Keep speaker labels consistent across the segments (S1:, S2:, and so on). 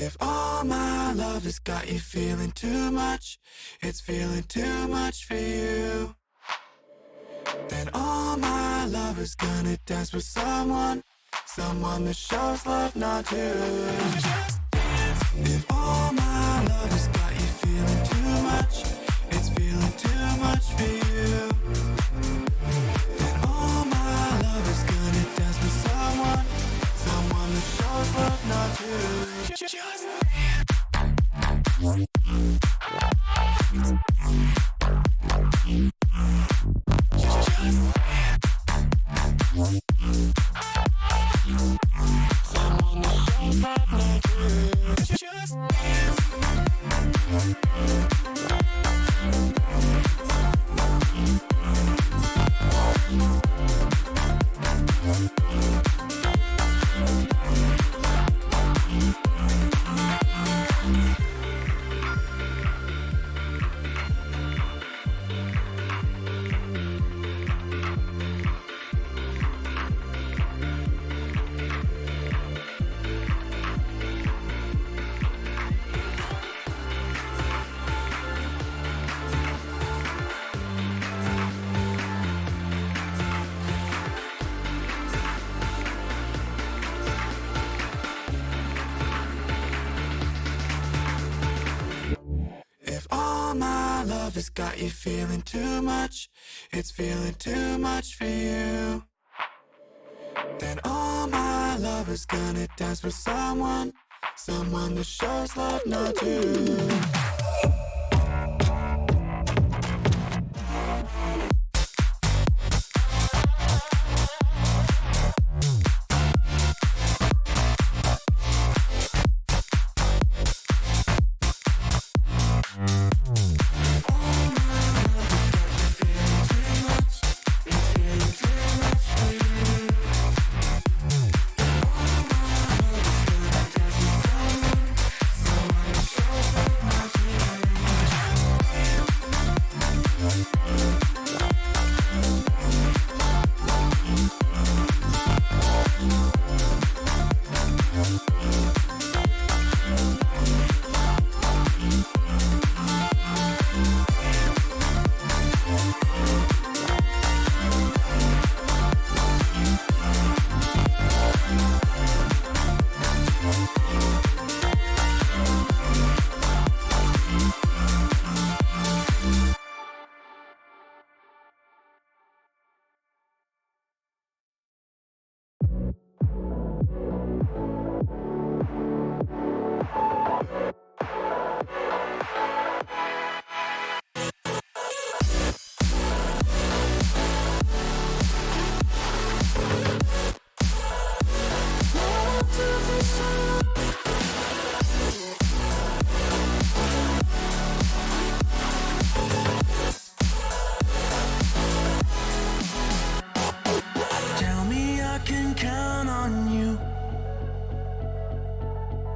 S1: If all my love has got you feeling too much, it's feeling too much for you, then all my love is gonna dance with someone that shows love, not you. If all my love has got you feeling too much, it's feeling too much for you, then all my love is gonna dance with someone that shows love, not you. Just has got you feeling too much, it's feeling too much for you, then all my love is gonna dance with someone that shows love, not you.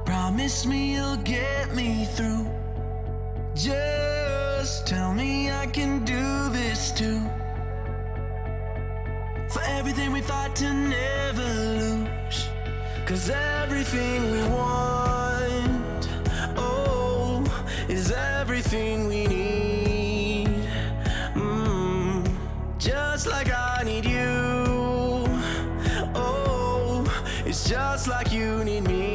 S2: Promise me you'll get me through. Just tell me I can do this too. For everything we fight to never lose. 'Cause everything we want, oh, is everything we need. Just like I need you. Oh, it's just like you need me.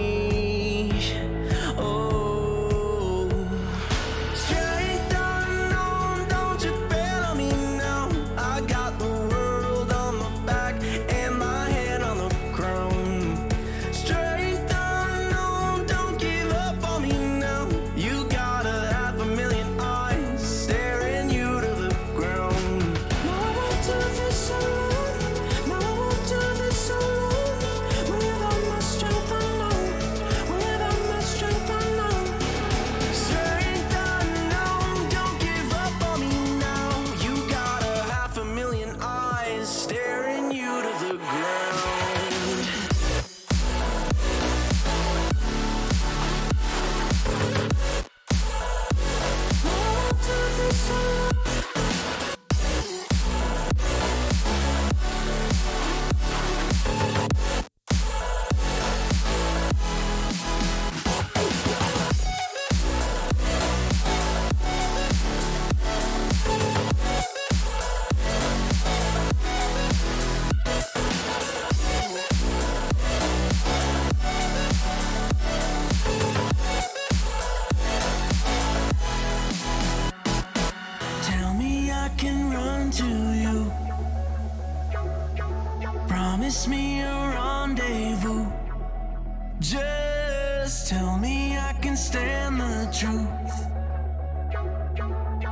S2: told me I can stand the truth.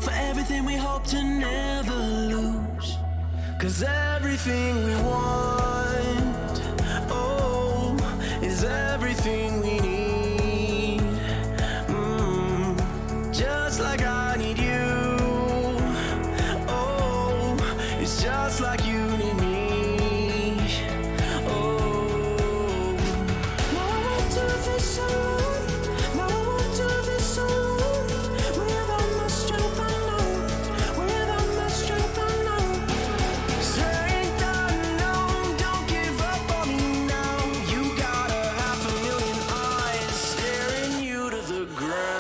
S2: For everything we hope to never lose. 'Cause everything we want, oh, is everything we need. Just like I need you. Oh, it's just like you need me. Oh, now I won't do this alone. Now I won't do this alone. Without my strength, I know. Without my strength, I know. Strength unknown, don't give up on me now. You got 500,000 eyes staring you to the ground.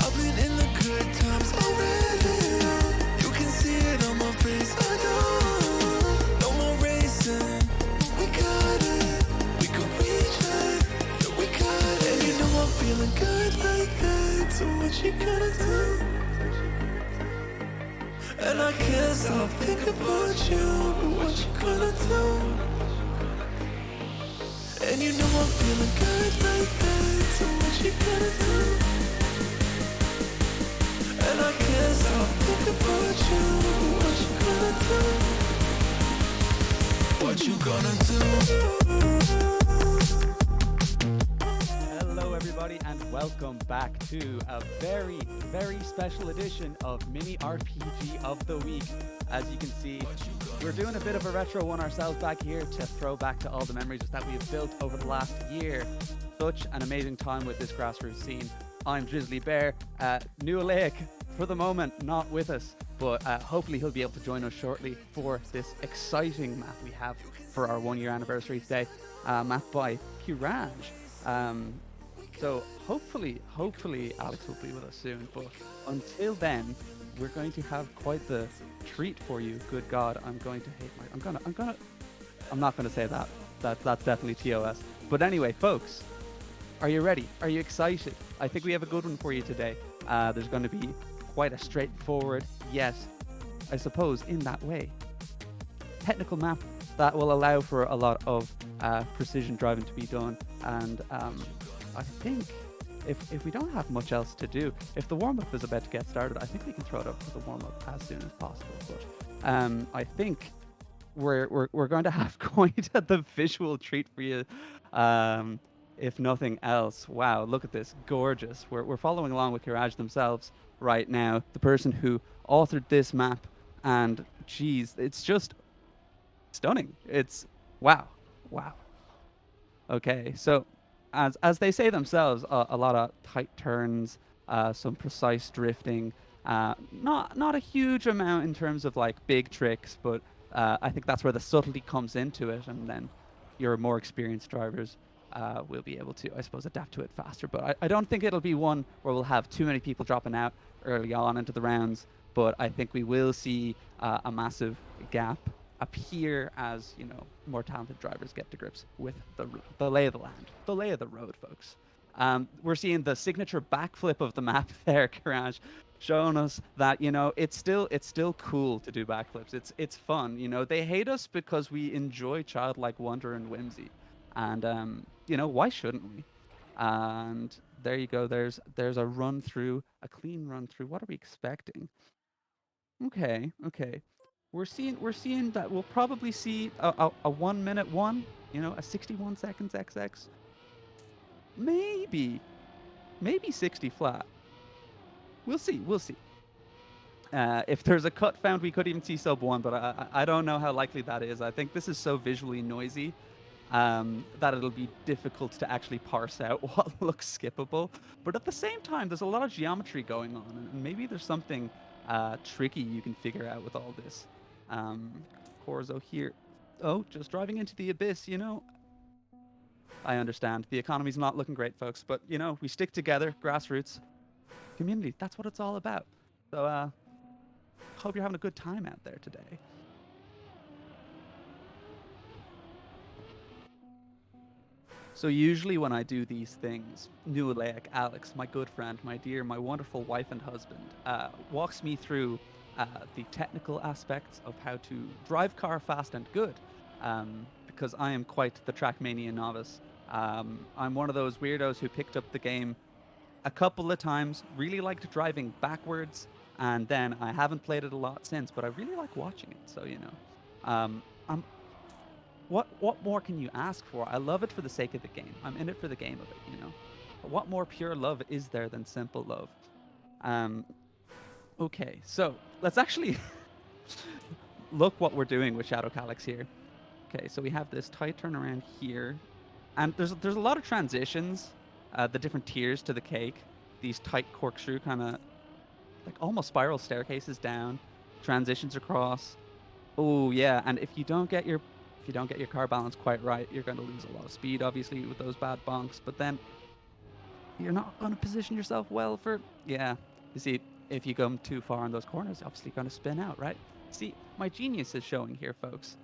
S2: I've been in the good times already. You can see it on my face. I know. No more racing. We got it. We can reach it. Yeah, we got it. And you know I'm feeling good like that. So what you gonna do? And I can't stop thinking about you. But what you gonna do? And you know I'm feeling good like that. So what you gonna do? And I can't stop thinking about you. What you gonna do? What you gonna do?
S3: Hello, everybody, and welcome back to a very, very special edition of Mini RPG of the Week. As you can see, we're doing a bit of a retro one ourselves back here to throw back to all the memories that we have built over the last year. Such an amazing time with this grassroots scene. I'm Drizzly Bear. Nualaic, for the moment, not with us, but hopefully he'll be able to join us shortly for this exciting map we have for our 1 year anniversary today. Map by Kiraj. So hopefully Alex will be with us soon. But until then, we're going to have quite the treat for you. Good God, I'm not gonna say that. That's definitely TOS. But anyway, folks, are you ready? Are you excited? I think we have a good one for you today. There's going to be quite a straightforward, yet I suppose in that way, technical map that will allow for a lot of precision driving to be done. And I think if we don't have much else to do, if the warm-up is about to get started, I think we can throw it up for the warm-up as soon as possible. But I think we're going to have quite the visual treat for you. If nothing else. Wow, look at this, gorgeous. We're following along with Kiraj themselves right now, the person who authored this map, and geez, it's just stunning. It's wow. Okay, so as they say themselves, a lot of tight turns, some precise drifting, not a huge amount in terms of like big tricks, but I think that's where the subtlety comes into it, and then your more experienced drivers we'll be able to, I suppose, adapt to it faster. But I don't think it'll be one where we'll have too many people dropping out early on into the rounds. But I think we will see a massive gap appear as, you know, more talented drivers get to grips with the lay of the land, the lay of the road, folks. We're seeing the signature backflip of the map there, Kiraj, showing us that, you know, it's still cool to do backflips. It's fun. You know, they hate us because we enjoy childlike wonder and whimsy. And you know, why shouldn't we? And there you go. There's a run through, a clean run through. What are we expecting? Okay. We're seeing that we'll probably see a 1 minute one. You know, a 61 seconds XX. Maybe 60 flat. We'll see. We'll see. If there's a cut found, we could even see sub 1, but I don't know how likely that is. I think this is so visually noisy that it'll be difficult to actually parse out what looks skippable. But at the same time, there's a lot of geometry going on, and maybe there's something tricky you can figure out with all this. Corzo here. Oh, just driving into the abyss, you know. I understand. The economy's not looking great, folks, but, you know, we stick together, grassroots, community. That's what it's all about. So, hope you're having a good time out there today. So usually when I do these things, Nualaic Alex, my good friend, my dear, my wonderful wife and husband, walks me through the technical aspects of how to drive car fast and good, because I am quite the Trackmania novice. I'm one of those weirdos who picked up the game a couple of times, really liked driving backwards, and then I haven't played it a lot since, but I really like watching it. So, you know, I'm what more can you ask for? I love it for the sake of the game. I'm in it for the game of it, you know. What more pure love is there than simple love? Um, okay, so let's actually look what we're doing with Shadow Calyx here. Okay, so we have this tight turnaround here, and there's a lot of transitions, the different tiers to the cake. These tight corkscrew kind of like almost spiral staircases down, transitions across. Oh yeah, and if you don't get your car balance quite right, you're going to lose a lot of speed, obviously, with those bad bonks. But then you're not going to position yourself well for, yeah. You see, if you come too far in those corners, you're obviously going to spin out, right? See, my genius is showing here, folks.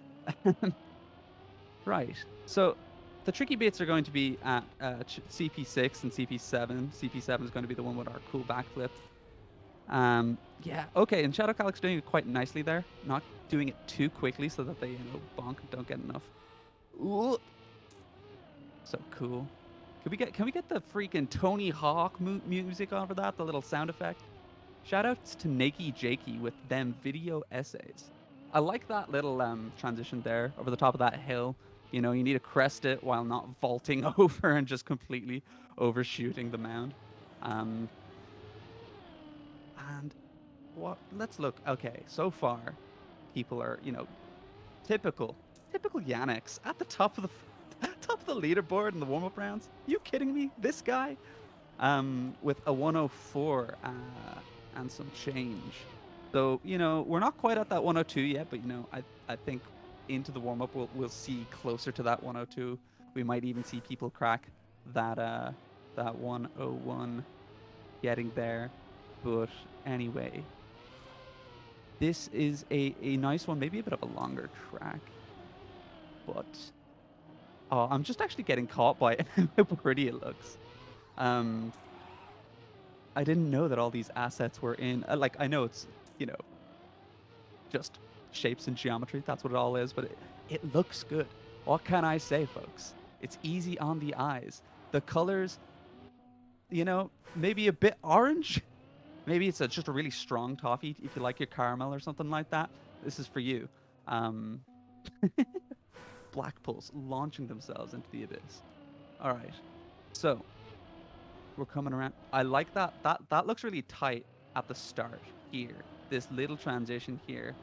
S3: Right. So the tricky bits are going to be at CP6 and CP7. CP7 is going to be the one with our cool backflip. Yeah, okay, and Shadow Calyx doing it quite nicely there. Not doing it too quickly so that they, you know, bonk and don't get enough. Ooh. So cool. Can we get the freaking Tony Hawk music over that? The little sound effect? Shoutouts to Nakey Jakey with them video essays. I like that little transition there over the top of that hill. You know, you need to crest it while not vaulting over and just completely overshooting the mound. Um, and what? Let's look. Okay, so far, people are, you know, typical Yannicks at the top of the top of the leaderboard in the warm-up rounds. You kidding me? This guy, with a 104 and some change. So, you know, we're not quite at that 102 yet, but, you know, I think into the warm-up we'll see closer to that 102. We might even see people crack that 101 getting there. But anyway, this is a nice one, maybe a bit of a longer track. But oh, I'm just actually getting caught by how pretty it looks. I didn't know that all these assets were in. Like, I know it's, you know, just shapes and geometry. That's what it all is. But it looks good. What can I say, folks? It's easy on the eyes. The colors, you know, maybe a bit orange. Maybe it's just a really strong toffee if you like your caramel or something like that. This is for you. Black pulls launching themselves into the abyss. All right. So we're coming around. I like that. That looks really tight at the start here. This little transition here.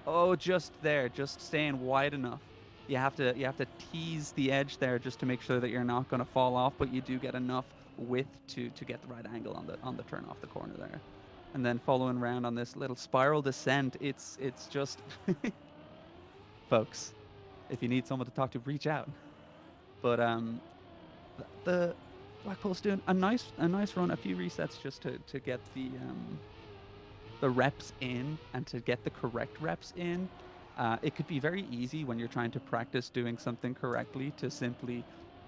S3: Oh, just there, just staying wide enough. You have to tease the edge there just to make sure that you're not going to fall off, but you do get enough width to get the right angle on the turn off the corner there. And then following around on this little spiral descent, it's just folks, if you need someone to talk to, reach out. But the Blackpool's doing a nice run, a few resets just to get the reps in and to get the correct reps in. It could be very easy when you're trying to practice doing something correctly to simply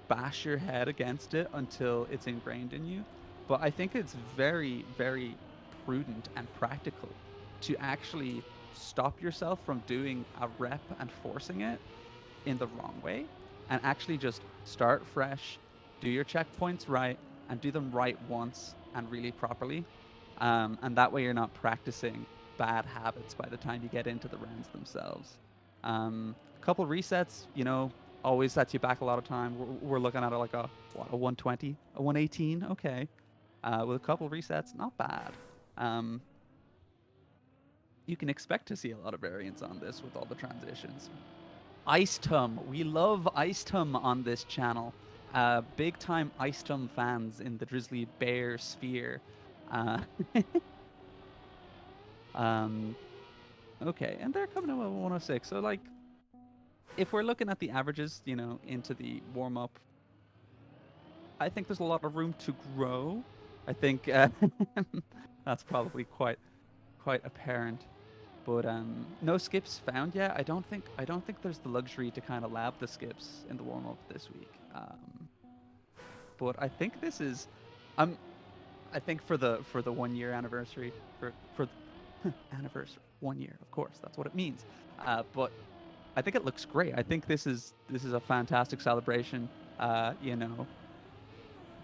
S3: bash your head against it until it's ingrained in you. But I think it's very, very prudent and practical to actually stop yourself from doing a rep and forcing it in the wrong way, and actually just start fresh, do your checkpoints right, and do them right once and really properly. And that way you're not practicing bad habits by the time you get into the rounds themselves. A couple resets, you know, always sets you back a lot of time. We're looking at like a 120, a 118, okay. With a couple resets, not bad. Um, you can expect to see a lot of variance on this with all the transitions. Ice Tum, we love Ice Tum on this channel. Big time Ice Tum fans in the Drizzly Bear sphere. Uh, um, okay, and they're coming in at 106. So like, if we're looking at the averages, you know, into the warm up, I think there's a lot of room to grow. I think that's probably quite apparent. But no skips found yet. I don't think there's the luxury to kind of lab the skips in the warm up this week. But I think this is, um, I think for the 1 year anniversary for anniversary 1 year, of course, that's what it means. But I think it looks great. I think this is a fantastic celebration. You know,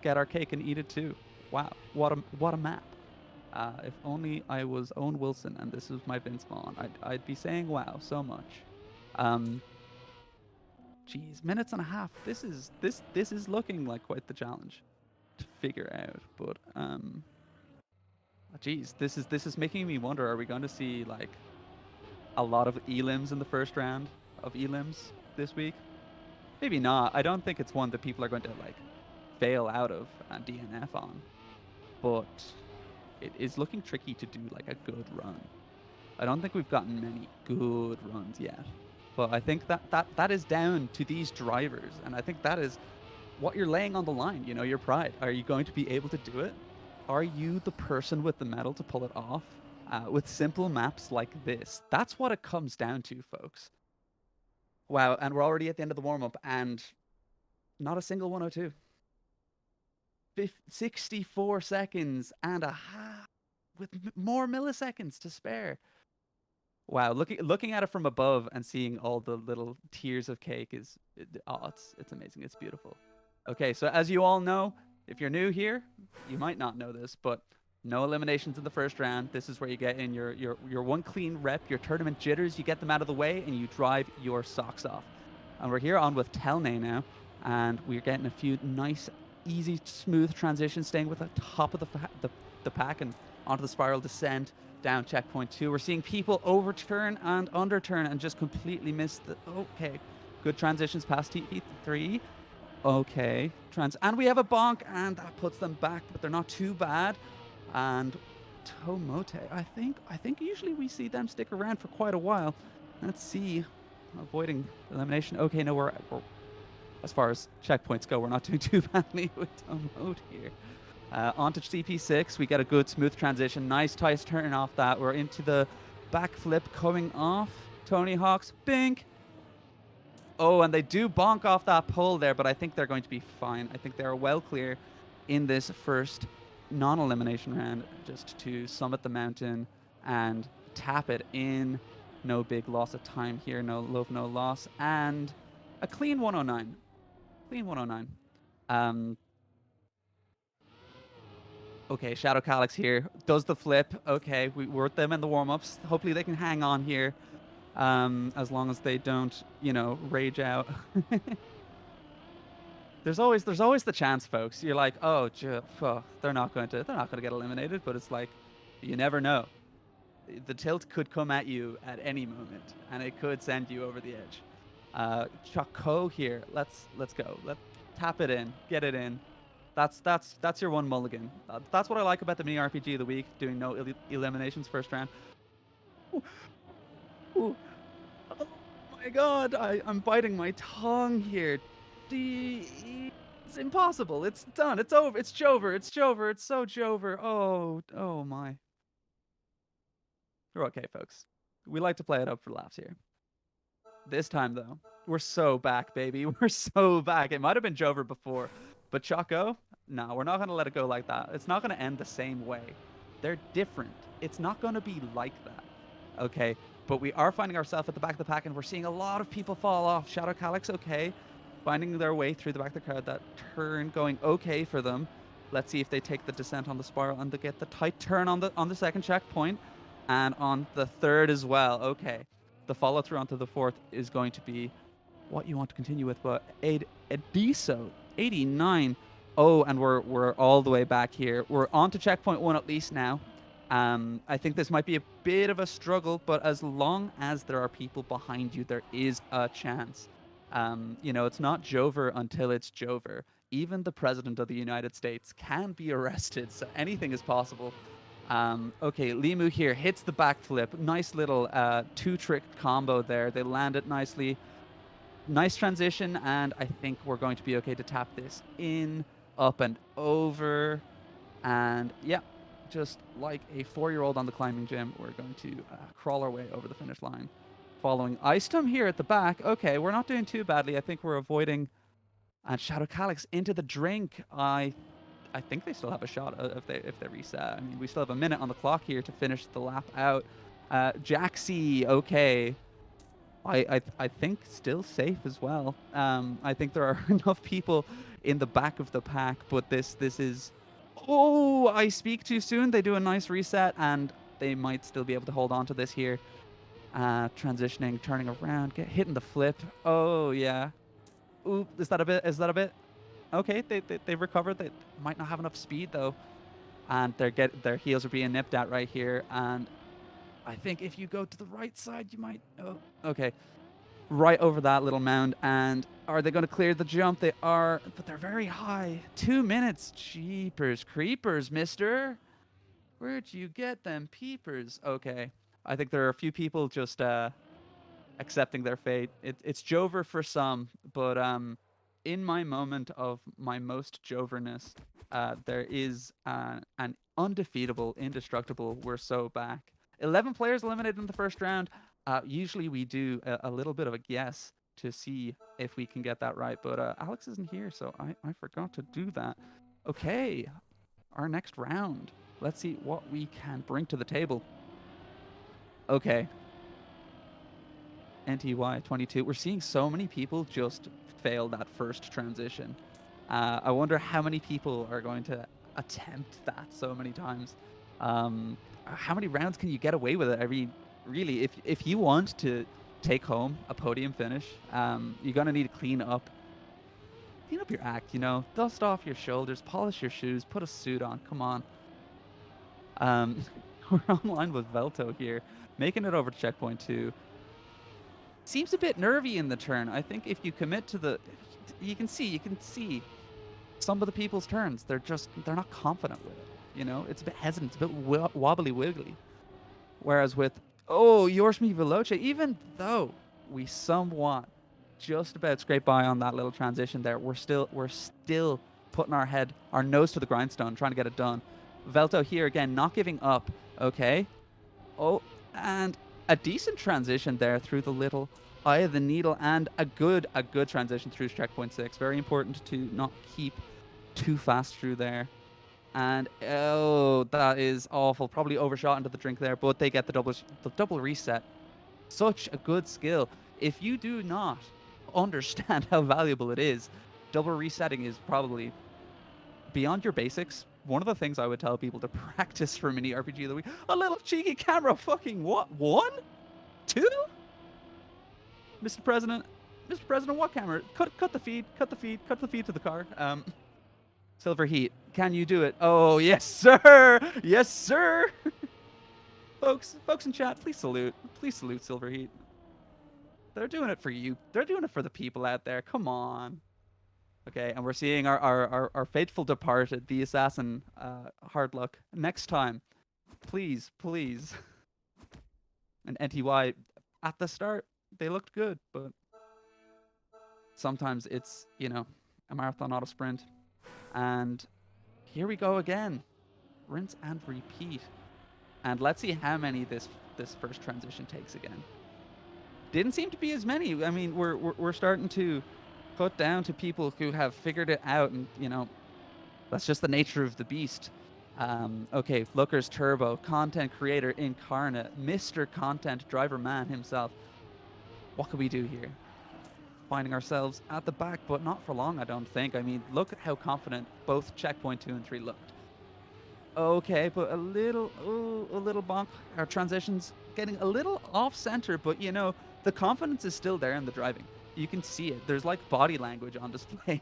S3: get our cake and eat it too. Wow, what a map. If only I was Owen Wilson and this was my Vince Vaughn, I'd be saying wow so much. Um, Geez, minutes and a half. This is looking like quite the challenge to figure out. But geez, this is making me wonder: are we going to see like a lot of elims in the first round of elims this week? Maybe not. I don't think it's one that people are going to like fail out of and DNF on. But it is looking tricky to do like a good run. I don't think we've gotten many good runs yet. But I think that is down to these drivers, and I think that is what you're laying on the line. You know, your pride. Are you going to be able to do it? Are you the person with the medal to pull it off with simple maps like this? That's what it comes down to, folks. Wow, and we're already at the end of the warm up, and not a single 102. 64 seconds and a half with more milliseconds to spare. Wow, looking at it from above and seeing all the little tiers of cake is it's amazing. It's beautiful. Okay, so as you all know, if you're new here, you might not know this, but no eliminations in the first round. This is where you get in your one clean rep, your tournament jitters. You get them out of the way and you drive your socks off. And we're here on with Telne now, and we're getting a few nice, easy, smooth transitions, staying with the top of the pack and onto the spiral descent down checkpoint 2. We're seeing people overturn and underturn and just completely miss the. Okay, good transitions past T3. Okay, and we have a bonk, and that puts them back, but they're not too bad. And Tomote, I think usually we see them stick around for quite a while. Let's see, avoiding elimination. Okay, no, we're as far as checkpoints go, we're not doing too badly with Tomote here. Onto CP6, we get a good smooth transition. Nice tight turn off that. We're into the backflip coming off. Tony Hawk's bink. Oh, and they do bonk off that pole there, but I think they're going to be fine. I think they're well clear in this first non-elimination round just to summit the mountain and tap it in. No big loss of time here. No love, no loss. And a clean 109. Clean 109. Okay, Shadow Calyx here. Does the flip. Okay, we're with them in the warm-ups. Hopefully they can hang on here. As long as they don't, you know, rage out. there's always the chance, folks. You're like, oh, they're not going to get eliminated, but it's like, you never know. The tilt could come at you at any moment, and it could send you over the edge. Choco here. Let's go. Let's tap it in. Get it in. That's your one mulligan. That's what I like about the mini RPG of the week, doing no eliminations first round. Ooh. Ooh. Oh my god, I'm biting my tongue here. It's impossible. It's done. It's over. It's Jover. It's Jover. It's so Jover. Oh my. We're okay, folks. We like to play it up for laughs here. This time, though, we're so back, baby. We're so back. It might have been Jover before, but Choco, no, we're not going to let it go like that. It's not going to end the same way. They're different. It's not going to be like that. Okay, but we are finding ourselves at the back of the pack, and we're seeing a lot of people fall off. Shadow Calyx, okay, finding their way through the back of the crowd. That turn going okay for them. Let's see if they take the descent on the spiral and they get the tight turn on the second checkpoint, and on the third as well. Okay, the follow through onto the fourth is going to be what you want to continue with. But Ediso 89. Oh, and we're all the way back here. We're on to checkpoint 1 at least now. I think this might be a bit of a struggle, but as long as there are people behind you, there is a chance. It's not Jover until it's Jover. Even the president of the United States can be arrested, so anything is possible. Okay, Limu here hits the backflip. Nice little two-trick combo there. They land it nicely. Nice transition, and I think we're going to be okay to tap this in, up and over. And yeah, just like a 4-year-old on the climbing gym, we're going to crawl our way over the finish line. Following Icedom here at the back. Okay, we're not doing too badly. I think we're avoiding and Shadow Calyx into the drink. I think they still have a shot if they reset. I mean, we still have a minute on the clock here to finish the lap out. Jaxie, okay. I think still safe as well. I think there are enough people in the back of the pack, but this is. Oh, I speak too soon. They do a nice reset, and they might still be able to hold on to this here. Transitioning, turning around, hitting the flip. Oh yeah. Oop, is that a bit? Is that a bit? Okay, they recovered. They might not have enough speed though, and their heels are being nipped at right here. And I think if you go to the right side, you might. Oh, okay. Right over that little mound. And are they going to clear the jump? They are, but they're very high. 2 minutes. Jeepers creepers, mister. Where'd you get them peepers? Okay. I think there are a few people just accepting their fate. It's Jover for some, but in my moment of my most Joverness, there is an undefeatable, indestructible, we're so back. 11 players eliminated in the first round. Usually we do a little bit of a guess to see if we can get that right, but Alex isn't here, so I forgot to do that. Okay, our next round. Let's see what we can bring to the table. Okay, NTY 22. We're seeing so many people just fail that first transition. I wonder how many people are going to attempt that so many times. How many rounds can you get away with it? I mean, really, if you want to take home a podium finish, you're gonna need to clean up your act. Dust off your shoulders, polish your shoes, put a suit on. Come on. Um, we're online with Velto here, making it over to checkpoint 2. Seems a bit nervy in the turn. I think if you commit to the, you can see some of the people's turns. They're not confident with it. It's a bit hesitant. It's a bit wobbly wiggly. Whereas with Yorshmi Veloce, even though we somewhat just about scrape by on that little transition there, we're still putting our nose to the grindstone, trying to get it done. Velto here again, not giving up. Okay. Oh, and a decent transition there through the little eye of the needle, and a good transition through checkpoint 6. Very important to not keep too fast through there. And that is awful. Probably overshot into the drink there, but they get the double reset. Such a good skill. If you do not understand how valuable it is, double resetting is probably beyond your basics. One of the things I would tell people to practice for mini RPG of the week: a little cheeky camera. Fucking what? 1? 2? Mr. President, what camera? Cut the feed to the car. Silver Heat, can you do it? Oh, yes, sir. Yes, sir. folks in chat, please salute Silver Heat. They're doing it for you. They're doing it for the people out there. Come on. Okay, and we're seeing our faithful departed, the assassin, hard luck. Next time, please. And NTY, at the start, they looked good, but sometimes it's, a marathon, not a sprint. And here we go again. Rinse and repeat. And let's see how many this first transition takes again. Didn't seem to be as many. I mean, we're starting to cut down to people who have figured it out, and that's just the nature of the beast. Okay, Looker's Turbo, content creator incarnate, Mr. Content Driver Man himself. What can we do here? Finding ourselves at the back, but not for long, I don't think. I mean, look at how confident both checkpoint 2 and 3 looked. Okay, but a little bonk. Our transitions getting a little off center, but the confidence is still there in the driving. You can see it. There's like body language on display,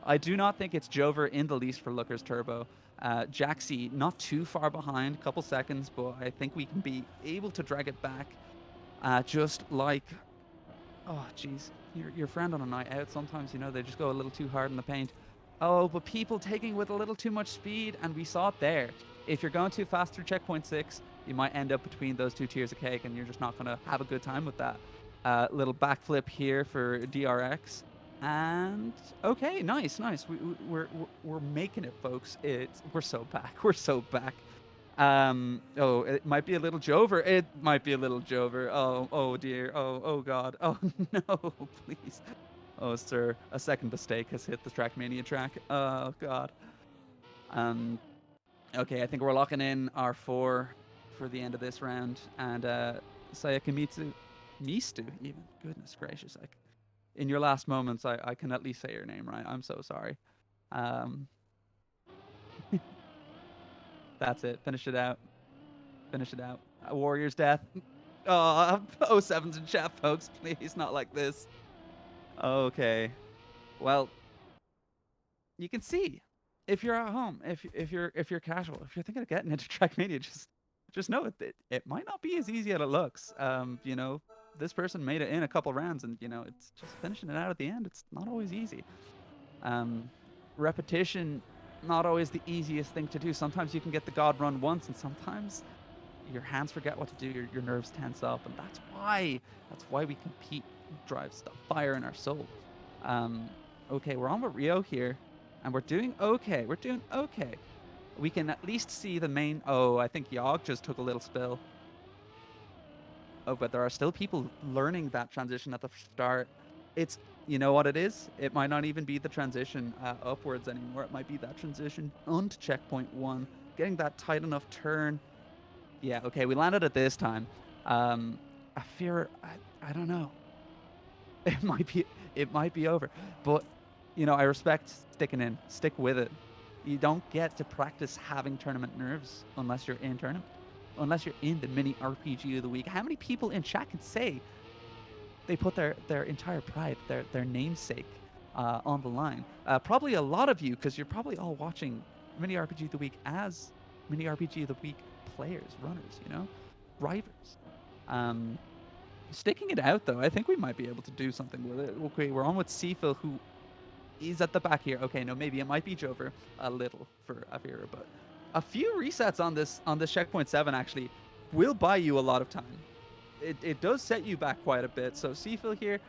S3: I do not think it's Jover in the least for Looker's Turbo. Jaxie not too far behind, a couple seconds, but I think we can be able to drag it back. Just like, oh, jeez, your friend on a night out, sometimes, they just go a little too hard in the paint. Oh, but people taking with a little too much speed, and we saw it there. If you're going too fast through checkpoint 6, you might end up between those two tiers of cake, and you're just not going to have a good time with that. Little backflip here for DRX. And okay, nice. We're making it, folks. We're so back. We're so back. Oh, it might be a little Jover. It might be a little Jover. Oh dear. Oh God. Oh no, please. Oh sir, a second mistake has hit the Trackmania track. Oh God. Okay, I think we're locking in our 4 for the end of this round, and Sayakamitsu, Mistu even. Goodness gracious, in your last moments, I can at least say your name right. I'm so sorry. That's it. Finish it out. Finish it out. A warrior's death. Oh, 07s in chat, folks. Please, not like this. Okay. Well, you can see if you're at home, if you're casual, if you're thinking of getting into Trackmania, just know it might not be as easy as it looks. This person made it in a couple rounds, and it's just finishing it out at the end. It's not always easy. Repetition, not always the easiest thing to do. Sometimes you can get the god run once, and sometimes your hands forget what to do. Your nerves tense up, and that's why we compete. It drives the fire in our soul. Okay, we're on with Rio here, and we're doing okay. We're doing okay. We can at least see the main. Oh, I think Yogg just took a little spill. Oh, but there are still people learning that transition at the start. It's, you know what it is? It might not even be the transition upwards anymore. It might be that transition onto checkpoint 1, getting that tight enough turn. Yeah, okay, we landed it this time. I fear, I don't know. It might be over, but I respect sticking in. Stick with it. You don't get to practice having tournament nerves unless you're in tournament. Unless you're in the mini RPG of the week. How many people in chat can say they put their entire pride, their namesake on the line? Probably a lot of you, because you're probably all watching mini RPG of the week as mini RPG of the week players, runners, drivers. Sticking it out, though, I think we might be able to do something with it. Okay, we're on with Seafil, who is at the back here. Okay, no, maybe it might be Jover a little for Avira, but a few resets on this checkpoint 7 actually will buy you a lot of time. It does set you back quite a bit. So Seafil here,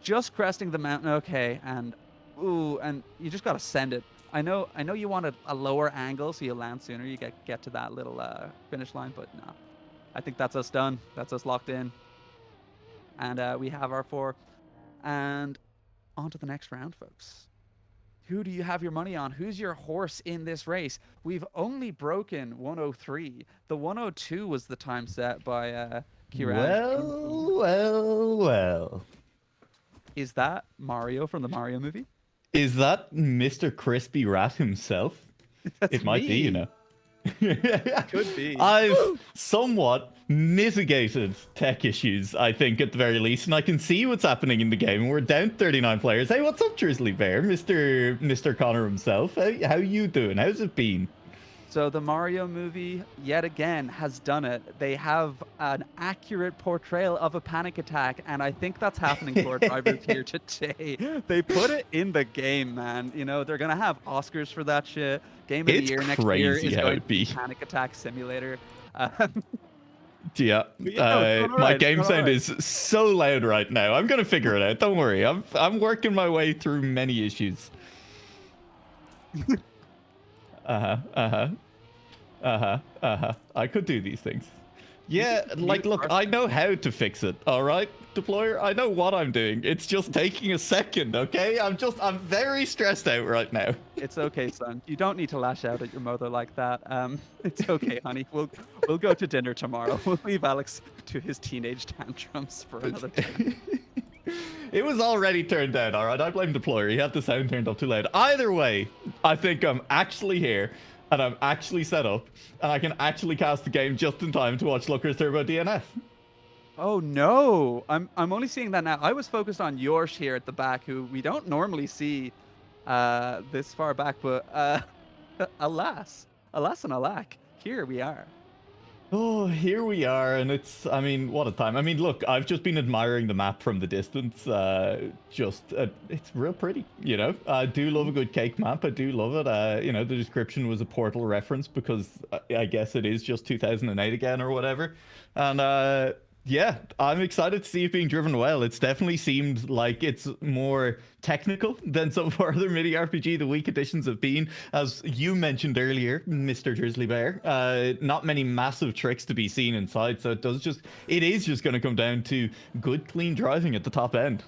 S3: just cresting the mountain. Okay, and you just gotta send it. I know you wanted a lower angle so you land sooner. You get to that little finish line, but no. I think that's us done. That's us locked in. And we have our 4. And on to the next round, folks. Who do you have your money on? Who's your horse in this race? We've only broken 103. The 102 was the time set by Kiran.
S4: Well.
S3: Is that Mario from the Mario movie?
S4: Is that Mr. Crispy Rat himself?
S3: It
S4: might be,
S3: Could be.
S4: I've somewhat mitigated tech issues, I think, at the very least, and I can see what's happening in the game. We're down 39 players. Hey, what's up, Drizzly Bear? Mr. Connor himself. How you doing? How's it been?
S3: So the Mario movie, yet again, has done it. They have an accurate portrayal of a panic attack, and I think that's happening to our drivers here today. They put it in the game, man. They're going to have Oscars for that shit. Game of the Year next year is going to be Panic Attack Simulator.
S4: Yeah, my game sound is so loud right now. I'm going to figure it out. Don't worry. I'm working my way through many issues. I could do these things. Yeah, look, I know how to fix it, all right, Deployer? I know what I'm doing. It's just taking a second, okay? I'm very stressed out right now.
S3: It's okay, son. You don't need to lash out at your mother like that. It's okay, honey. We'll go to dinner tomorrow. We'll leave Alex to his teenage tantrums for another time.
S4: It was already turned down, all right? I blame Deployer. He had the sound turned up too loud. Either way, I think I'm actually here, and I'm actually set up, and I can actually cast the game just in time to watch Looker's Turbo DNF.
S3: Oh no! I'm only seeing that now. I was focused on Yorsh here at the back, who we don't normally see this far back, but Alas, alas and alack, here we are.
S4: Oh, here we are, and I mean, what a time. I mean, look, I've just been admiring the map from the distance. It's real pretty, you know? I do love a good cake map. I do love it. You know, the description was a Portal reference because I guess it is just 2008 again or whatever. And, yeah, I'm excited to see it being driven well. It's definitely seemed like it's more technical than some of our other mini RPG the week editions have been. As you mentioned earlier, Mr. Drizzly Bear, not many massive tricks to be seen inside, so it is just going to come down to good, clean driving at the top end.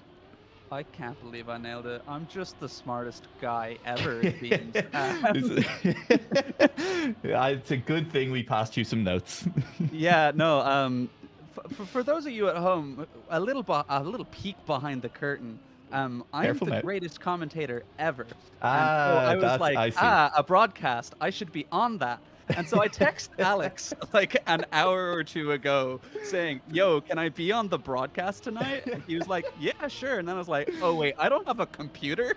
S3: I can't believe I nailed it. I'm just the smartest guy ever, it seems.
S4: It's a good thing we passed you some notes.
S3: Yeah, no. For those of you at home, a little peek behind the curtain. I'm
S4: Careful
S3: the
S4: now.
S3: greatest commentator ever. And so I was like,
S4: I see.
S3: a broadcast. I should be on that. And so I text Alex like an hour or two ago saying, "Yo, can I be on the broadcast tonight?" And he was like, "Yeah, sure." And then I was like, "Oh wait, I don't have a computer."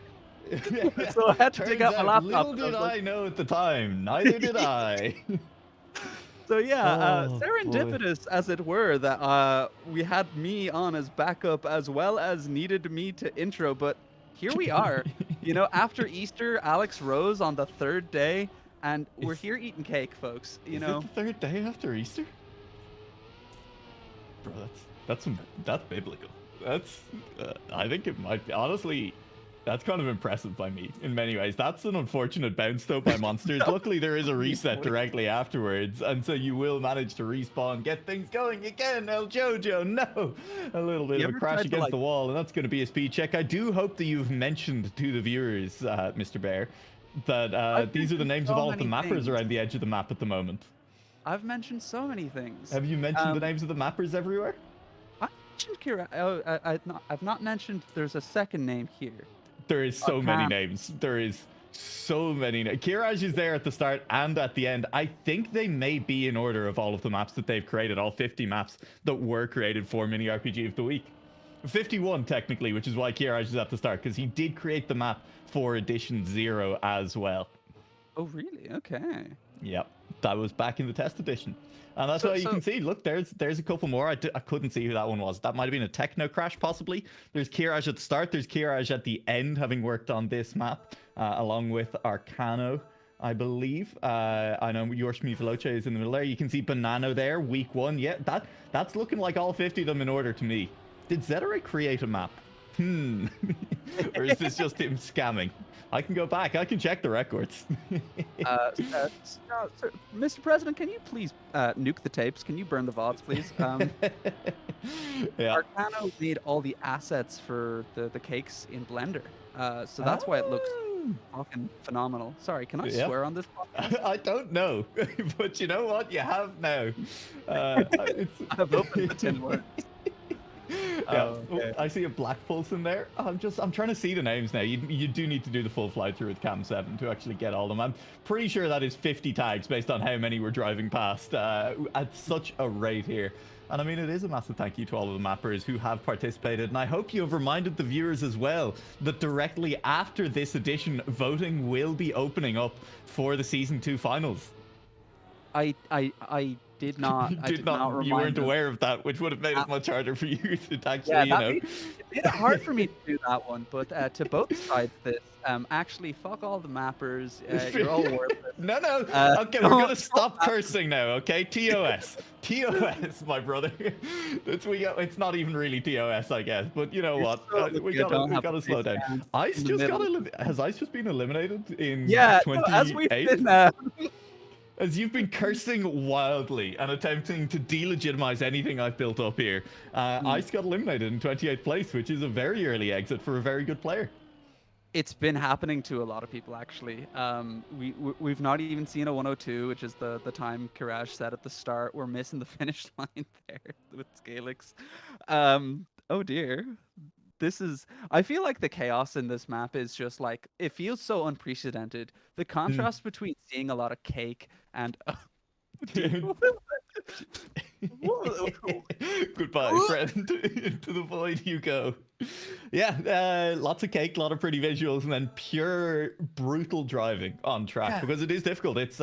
S3: So I had to dig
S4: Turns
S3: out my
S4: out,
S3: laptop.
S4: little
S3: and I
S4: did
S3: was like,
S4: I know at the time. Neither did I.
S3: So yeah,
S4: Oh, boy.
S3: serendipitous as it were that we had me on as backup as well as needed me to intro, but here we are. You know, after Easter, Alex rose on the third day, and we're
S4: Is-
S3: here eating cake, folks. You
S4: Is
S3: know,
S4: it the third day after Easter? Bro, that's biblical. That's I think it might be honestly. That's kind of impressive by me in many ways. That's an unfortunate bounce though by monsters. Luckily, there is a reset directly afterwards, and so you will manage to respawn, get things going again. El Jojo, no, a little bit
S3: You
S4: of a
S3: ever
S4: crash
S3: tried to,
S4: against
S3: like-
S4: the wall, and that's going to be a speed check. I do hope that you've mentioned to the viewers, Mr. Bear, that
S3: I've
S4: these are the
S3: mentioned
S4: names
S3: so
S4: of all of the
S3: many
S4: mappers
S3: things.
S4: around the edge of the map at the moment.
S3: I've mentioned so many things.
S4: Have you mentioned the
S3: Um,
S4: names of the mappers everywhere?
S3: I mentioned Kira. Oh, I've not mentioned. There's a second name here.
S4: There is so many
S3: Cam.
S4: names. There is so many. Kiraj is there at the start and at the end. I think they may be in order of all of the maps that they've created, all 50 maps that were created for Mini RPG of the Week. 51 technically, which is why Kiraj is at the start, because he did create the map for Edition 0 as well.
S3: Oh, really? Okay.
S4: Yep, that was back in the test edition. And that's why you can see, look, there's a couple more. I couldn't see who that one was. That might have been a Techno Crash, possibly. There's Kiraj at the start. There's Kiraj at the end, having worked on this map, along with Arcano, I believe. I know Yorshmi Veloce is in the middle there. You can see Banano there, week 1. Yeah, that's looking like all 50 of them in order to me. Did Zetare create a map? Or is this just him scamming? I can go back. I can check the records.
S3: Sir, Mr. President, can you please nuke the tapes? Can you burn the VODs, please?
S4: Yeah.
S3: Arcano made all the assets for the cakes in Blender, so that's why it looks fucking phenomenal. Sorry, can I
S4: Yeah.
S3: swear on this podcast?
S4: I don't know, but you know what? You have now.
S3: I've opened the tin words.
S4: Yeah.
S3: Okay.
S4: I see a Black Pulse in there. I'm trying to see the names now. You do need to do the full fly through with Cam 7 to actually get all of them. I'm pretty sure that is 50 tags based on how many we're driving past at such a rate here. And I mean, it is a massive thank you to all of the mappers who have participated. And I hope you have reminded the viewers as well that directly after this edition, voting will be opening up for the Season 2 finals.
S3: I did not. I did not
S4: You
S3: remind
S4: weren't
S3: them.
S4: aware of that, which would have made it much harder for you to actually,
S3: Yeah,
S4: you
S3: that
S4: know.
S3: made it hard for me to do that one. But to both sides, this actually fuck all the mappers. You're all worthless.
S4: No, okay, we're
S3: don't
S4: gonna stop
S3: that.
S4: cursing now, okay? TOS. TOS, my brother. It's not even really TOS, I guess, but you know
S3: You're
S4: what?
S3: so
S4: We
S3: lucky I don't have
S4: gotta
S3: a
S4: slow
S3: face
S4: down.
S3: cam
S4: Ice
S3: in the
S4: just
S3: middle.
S4: has Ice just been eliminated in
S3: Yeah, no,
S4: 28?
S3: as we've been.
S4: As you've been cursing wildly and attempting to delegitimize anything I've built up here, Ice got eliminated in 28th place, which is a very early exit for a very good player.
S3: It's been happening to a lot of people actually. We've not even seen a 102, which is the time Kirash said at the start. We're missing the finish line there with Scalix. Oh dear. I feel like the chaos in this map is just like, it feels so unprecedented. The contrast between seeing a lot of cake and
S4: Goodbye, friend. Into the void you go. Yeah, lots of cake, a lot of pretty visuals, and then pure brutal driving on track because it is difficult. It's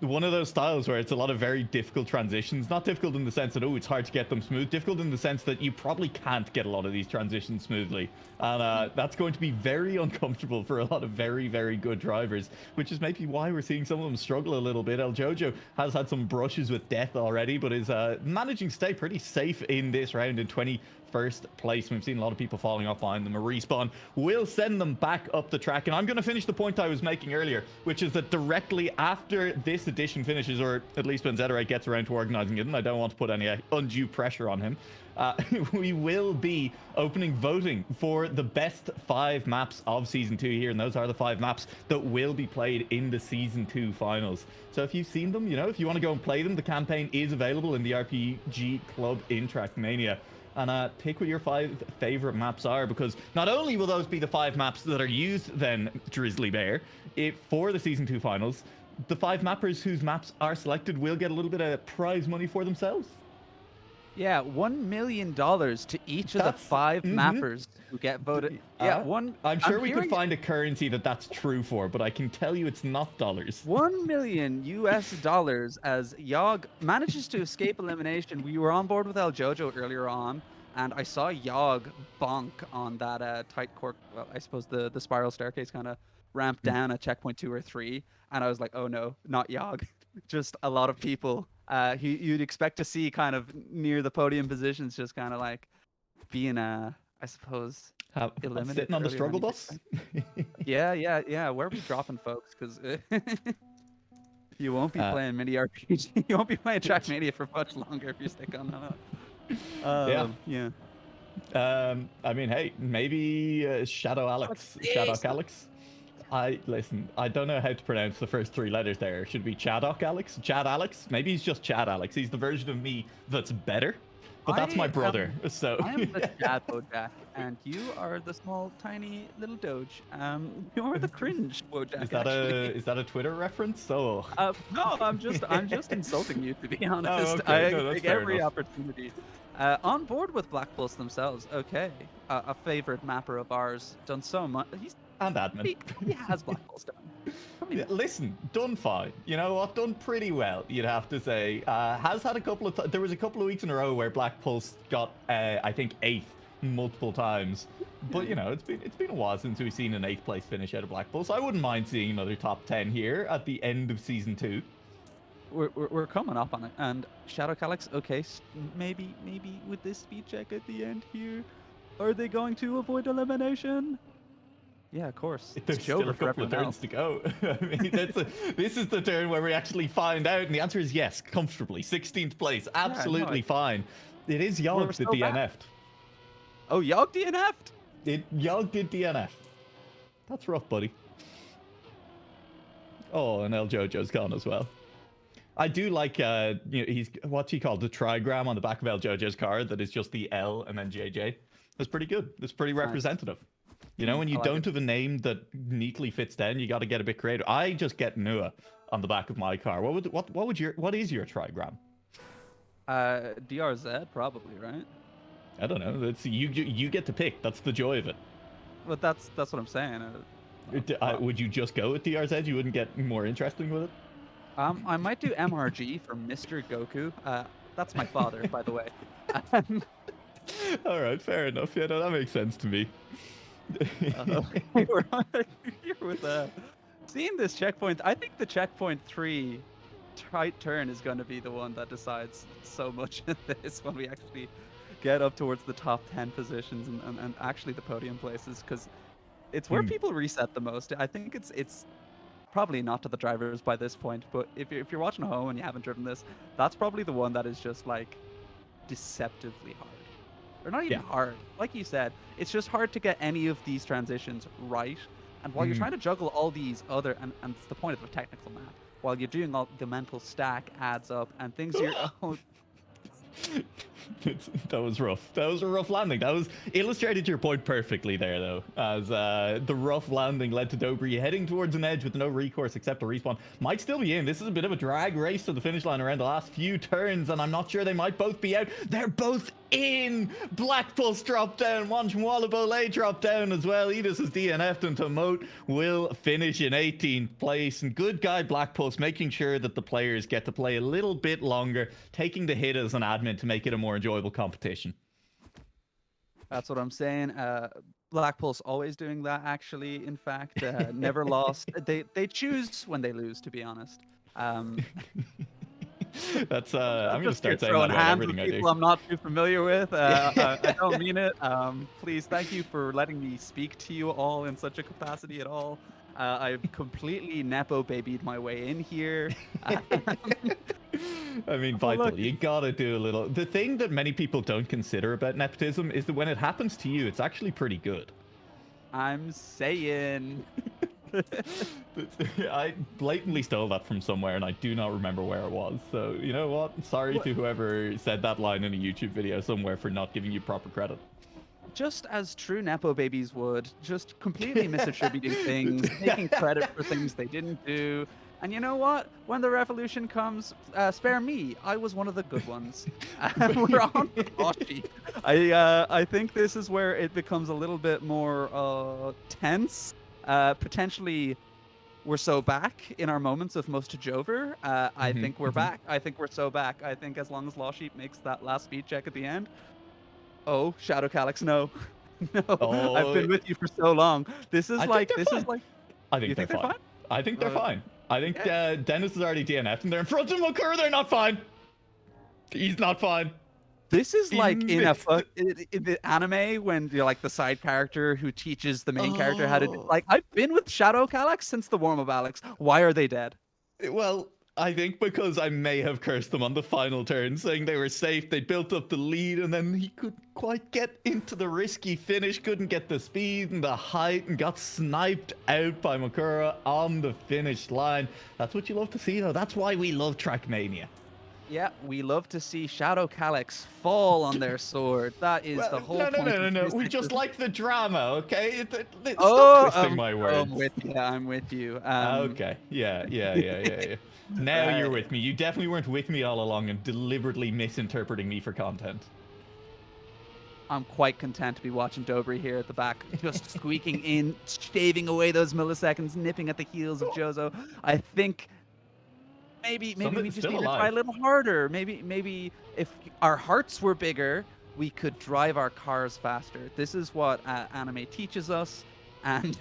S4: one of those styles where it's a lot of very difficult transitions. Not difficult in the sense that, oh, it's hard to get them smooth. Difficult in the sense that you probably can't get a lot of these transitions smoothly. And that's going to be very uncomfortable for a lot of very, very good drivers, which is maybe why we're seeing some of them struggle a little bit. El Jojo has had some brushes with death already, but is managing to stay pretty safe in this round in 21st place. We've seen a lot of people falling off behind them. A respawn will send them back up the track. And I'm going to finish the point I was making earlier, which is that directly after this edition finishes, or at least when Zedorite gets around to organizing it, and I don't want to put any undue pressure on him, we will be opening voting for the best 5 maps of Season 2 here, and those are the 5 maps that will be played in the Season 2 finals. So if you've seen them, you know, if you want to go and play them, the campaign is available in the RPG Club in Trackmania. And pick what your 5 favorite maps are, because not only will those be the 5 maps that are used then, Drizzly Bear, for the Season 2 finals, the 5 mappers whose maps are selected will get a little bit of prize money for themselves.
S3: Yeah, $1 million to each of the 5 mappers who get voted. Yeah,
S4: I'm sure we could find a currency that's true for, but I can tell you it's not dollars.
S3: $1 million as Yogg manages to escape elimination. We were on board with El Jojo earlier on, and I saw Yogg bonk on that tight cork. Well, I suppose the spiral staircase kind of ramped down at checkpoint 2 or 3, and I was like, oh no, not Yogg. Just a lot of people you'd expect to see kind of near the podium positions, just kind of like being I suppose eliminated.
S4: Sitting on the struggle bus.
S3: Yeah. Where are we dropping folks? Because you won't be playing mini RPG. You won't be playing Trackmania for much longer if you stick on that. Yeah.
S4: I mean, hey, maybe Shadow Alex. Listen, I don't know how to pronounce the first 3 letters there. Should it be Chaddock Alex? Chad Alex? Maybe he's just Chad Alex. He's the version of me that's better. But that's my brother, so...
S3: I am the Chad Jack, and you are the small, tiny little Doge. You're the cringe Wojak.
S4: Is that a Twitter reference? So
S3: no, I'm just insulting you, to be honest.
S4: Okay.
S3: I take every opportunity. On board with Black Pulse themselves. Okay, a favorite mapper of ours, done so much.
S4: And admin.
S3: He has Black Pulse done.
S4: Yeah, listen, done fine. You know what? Done pretty well, you'd have to say. Has had a couple of... There was a couple of weeks in a row where Black Pulse got, I think, 8th multiple times. But, you know, it's been a while since we've seen an 8th place finish out of Black Pulse. I wouldn't mind seeing another top 10 here at the end of Season 2.
S3: We're coming up on it. And Shadow Calyx, okay, maybe with this speed check at the end here, are they going to avoid elimination? Yeah, of course.
S4: There's still a couple of turns to go. I mean, this is the turn where we actually find out, and the answer is yes, comfortably. 16th place, absolutely fine. It is Yogg that DNF'd.
S3: Oh, Yogg DNF'd?
S4: Yogg did DNF. That's rough, buddy. Oh, and El Jojo's gone as well. I do like, he's, what's he called? The trigram on the back of El Jojo's car that is just the L and then JJ. That's pretty good. That's pretty representative. You know, when you don't have a name that neatly fits down, you got to get a bit creative. I just get Nua on the back of my car. What is your trigram?
S3: DRZ probably, right?
S4: I don't know. It's you get to pick. That's the joy of it.
S3: But that's what I'm saying.
S4: Would you just go with DRZ? You wouldn't get more interesting with it?
S3: I might do MRG for Mr. Goku. That's my father, by the way.
S4: All right, fair enough. Yeah, no, that makes sense to me.
S3: We're here with seeing this checkpoint. I think the checkpoint 3 tight turn is going to be the one that decides so much of this when we actually get up towards the top 10 positions and actually the podium places, because it's where people reset the most. I think it's probably not to the drivers by this point, but if you're watching at home and you haven't driven this, that's probably the one that is just like deceptively hard. Or not even hard. Like you said, it's just hard to get any of these transitions right. And while you're trying to juggle all these other, and it's the point of a technical map, while you're doing all the mental stack adds up and things you're...
S4: That was rough. That was a rough landing. That was illustrated your point perfectly there, though, as the rough landing led to Dobry heading towards an edge with no recourse except a respawn. Might still be in. This is a bit of a drag race to the finish line around the last few turns, and I'm not sure they might both be out. They're both in. Black Pulse drop down. Wanchwalabole drop down as well. Edis is DNF'd, and Tomote will finish in 18th place. And good guy Black Pulse making sure that the players get to play a little bit longer, taking the hit as an admin to make it a more enjoyable competition.
S3: That's what I'm saying. Black Pulse always doing that, actually. In fact, never lost. They choose when they lose, to be honest.
S4: That's I'm gonna start saying
S3: throwing
S4: that about
S3: hands
S4: everything
S3: with
S4: I do.
S3: people I'm not too familiar with. I don't mean it. Please, thank you for letting me speak to you all in such a capacity at all. I've completely nepo babied my way in here.
S4: I mean, Vital, you gotta do a little. The thing that many people don't consider about nepotism is that when it happens to you, it's actually pretty good.
S3: I'm saying.
S4: I blatantly stole that from somewhere, and I do not remember where it was. So, you know what? Sorry to whoever said that line in a YouTube video somewhere for not giving you proper credit.
S3: Just as true nepo babies would, just completely misattributing things, taking credit for things they didn't do. And you know what? When the revolution comes, spare me. I was one of the good ones. We're on Koshi. I think this is where it becomes a little bit more tense. Potentially, we're so back in our moments of most Jover. I think we're back. I think we're so back. I think as long as Law Sheep makes that last speed check at the end. Oh, Shadow Calyx, no. No,
S4: Oh,
S3: I've been with you for so long. This is
S4: I
S3: like,
S4: think
S3: this
S4: they're
S3: is like.
S4: I think
S3: You
S4: they're
S3: think
S4: fine.
S3: they're
S4: I think they're fine. I think
S3: yeah.
S4: Dennis is already DNF'd, and they're in front of Makura. They're not fine. He's not fine.
S3: This is
S4: He
S3: like in
S4: missed
S3: in the anime when you're like the side character who teaches the main character how to do. Like, I've been with Shadow Calyx since the warm-up Alex. Why are they dead?
S4: Well, I think because I may have cursed them on the final turn, saying they were safe. They built up the lead, and then he couldn't quite get into the risky finish, couldn't get the speed and the height, and got sniped out by Makura on the finish line. That's what you love to see, though. That's why we love Trackmania.
S3: Yeah, we love to see Shadow Calyx fall on their sword. That is the whole point.
S4: No. We just like the drama, okay?
S3: Oh,
S4: Stop twisting my words.
S3: I'm with you.
S4: Okay. Yeah. Now you're with me. You definitely weren't with me all along and deliberately misinterpreting me for content.
S3: I'm quite content to be watching Dobry here at the back, just squeaking in, shaving away those milliseconds, nipping at the heels of Jozo. I think maybe we just need to try a little harder. Maybe if our hearts were bigger, we could drive our cars faster. This is what anime teaches us, and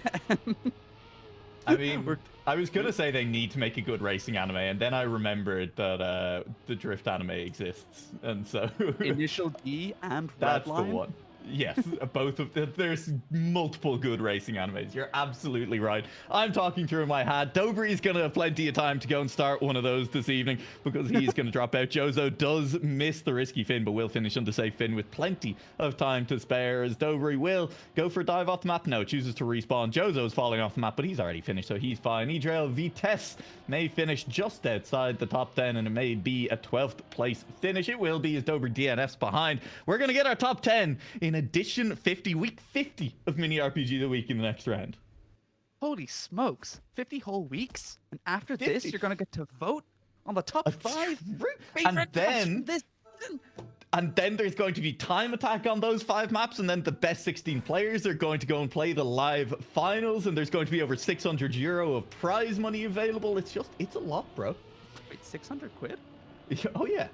S4: I mean, I was gonna say they need to make a good racing anime, and then I remembered that the drift anime exists, and so
S3: Initial D and
S4: that's
S3: Redline.
S4: the one. Yes, both of them. There's multiple good racing animes. You're absolutely right. I'm talking through my hat. Dobry's going to have plenty of time to go and start one of those this evening because he's going to drop out. Jozo does miss the risky Finn, but will finish on the safe Finn with plenty of time to spare as Dobry will go for a dive off the map. No, chooses to respawn. Jozo's falling off the map, but he's already finished, so he's fine. Edrail Vitesse may finish just outside the top 10, and it may be a 12th place finish. It will be as Dobry DNFs behind. We're going to get our top 10 in edition 50, week 50 of Mini RPG of the Week in the next round.
S3: Holy smokes, 50 whole weeks? And after
S4: 50.
S3: this, you're going to get to vote on the top 5
S4: and then
S3: this.
S4: And then there's going to be time attack on those 5 maps, and then the best 16 players are going to go and play the live finals, and there's going to be over 600 euro of prize money available. It's a lot, bro.
S3: Wait, 600 quid?
S4: Oh, yeah.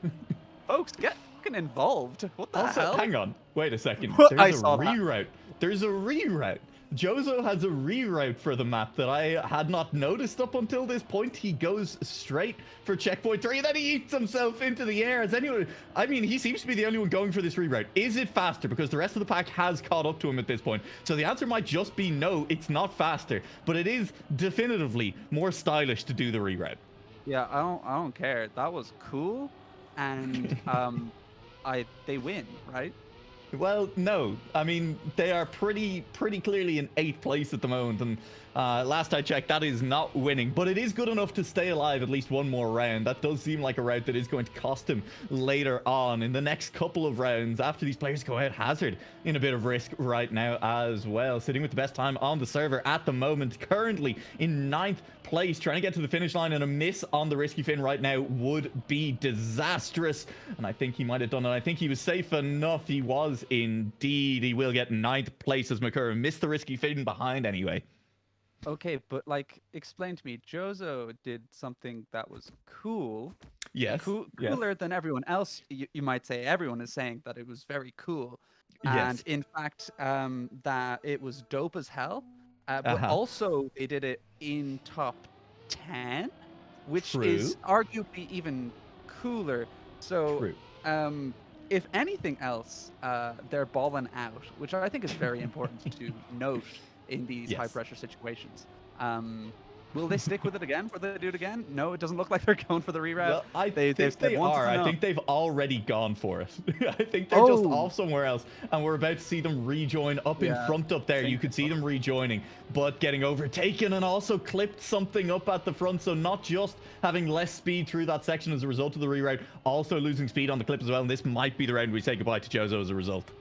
S3: Folks, get fucking involved. What the
S4: Also,
S3: hell?
S4: hang on. Wait a second.
S3: I
S4: There's a
S3: saw that.
S4: reroute. There's a reroute. Jozo has a reroute for the map that I had not noticed up until this point. He goes straight for checkpoint 3, and then he eats himself into the air. He seems to be the only one going for this reroute. Is it faster? Because the rest of the pack has caught up to him at this point. So the answer might just be no, it's not faster, but it is definitively more stylish to do the reroute.
S3: Yeah, I don't care. That was cool, and they win, right?
S4: Well, no. I mean, they are pretty clearly in 8th place at the moment, and last I checked, that is not winning. But it is good enough to stay alive at least one more round. That does seem like a route that is going to cost him later on in the next couple of rounds after these players go out. Hazard in a bit of risk right now as well, sitting with the best time on the server at the moment, currently in 9th place, trying to get to the finish line, and a miss on the risky fin right now would be disastrous. And I think he might have done it. I think he was safe enough. He was indeed. He will get 9th place as Makura missed the risky fin behind anyway.
S3: Okay, but like, explain to me. Jozo did something that was cool.
S4: Yes.
S3: Cooler than everyone else. You might say everyone is saying that it was very cool.
S4: Yes.
S3: And in fact, that it was dope as hell. But
S4: Uh-huh.
S3: also, they did it in top 10, which
S4: True.
S3: is arguably even cooler. So,
S4: True.
S3: if anything else, they're balling out, which I think is very important to note in these
S4: Yes.
S3: high-pressure situations. Will they stick with it again? Will they do it again? No, it doesn't look like they're going for the reroute.
S4: Well, I think
S3: they've
S4: they
S3: once
S4: are. I
S3: enough.
S4: think they've already gone for it. I think they're just
S3: Oh.
S4: off somewhere else, and we're about to see them rejoin up in
S3: Yeah,
S4: front up there. You
S3: think
S4: could see
S3: so.
S4: them rejoining, but getting overtaken and also clipped something up at the front. So not just having less speed through that section as a result of the reroute, also losing speed on the clip as well. And this might be the round we say goodbye to Jozo as a result.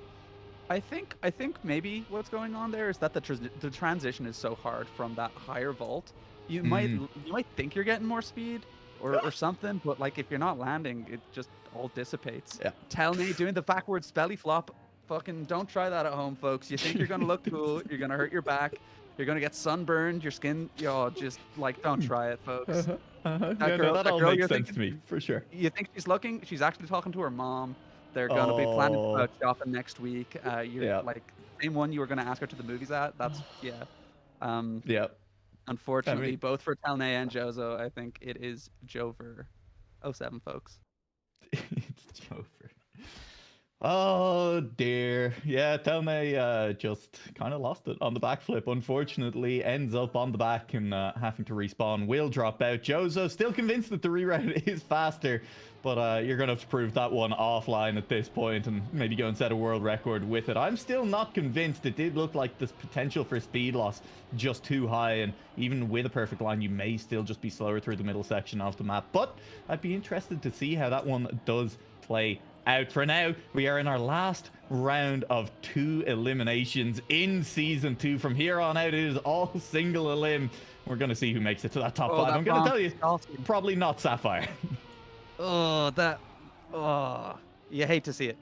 S3: I think maybe what's going on there is that the transition is so hard from that higher vault. You might think you're getting more speed or something, but like if you're not landing, it just all dissipates.
S4: Yeah.
S3: Tell me, doing the backwards belly flop, fucking don't try that at home, folks. You think you're gonna look cool, you're gonna hurt your back, you're gonna get sunburned, your skin, just like don't try it, folks.
S4: That all makes sense to me for sure.
S3: You think she's looking? She's actually talking to her mom. They're gonna be planning to go shopping next week. You're like same one you were gonna ask her to the movies at. That's
S4: Yeah.
S3: Unfortunately, both for Telne and Jozo, I think it is Jover 07, folks.
S4: It's Jover. Oh dear. Yeah, Telme just kind of lost it on the backflip. Unfortunately, ends up on the back and having to respawn. Will drop out. Jozo still convinced that the reroute is faster, but you're going to have to prove that one offline at this point and maybe go and set a world record with it. I'm still not convinced. It did look like this potential for speed loss just too high, and even with a perfect line, you may still just be slower through the middle section of the map. But I'd be interested to see how that one does play out. For now, we are in our last round of 2 eliminations in Season 2. From here on out, it is all single elim. We're going to see who makes it to that top 5. I'm going to tell you, probably not Sapphire.
S3: You hate to see it.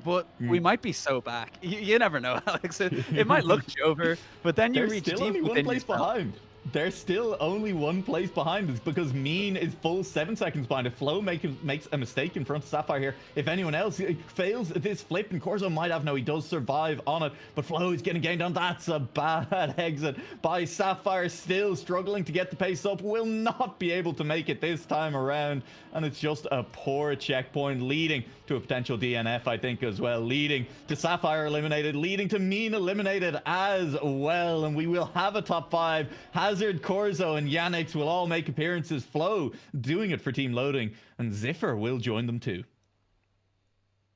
S3: But we might be so back. You never know, Alex. It might look Jover, but then you reach
S4: still
S3: deep
S4: only one
S3: within
S4: place
S3: yourself.
S4: behind. There's still only one place behind. It's because Mean is full 7 seconds behind. If Flo makes a mistake in front of Sapphire here, if anyone else fails this flip, and Corzo might have, no, he does survive on it, but Flo is getting gained on. That's a bad exit by Sapphire, still struggling to get the pace up, will not be able to make it this time around, and it's just a poor checkpoint, leading to a potential DNF, I think, as well, leading to Sapphire eliminated, leading to Mean eliminated as well, and we will have a top 5. Hazard, Corzo, and Yannick will all make appearances. Flo doing it for Team Loading, and Ziffer will join them too.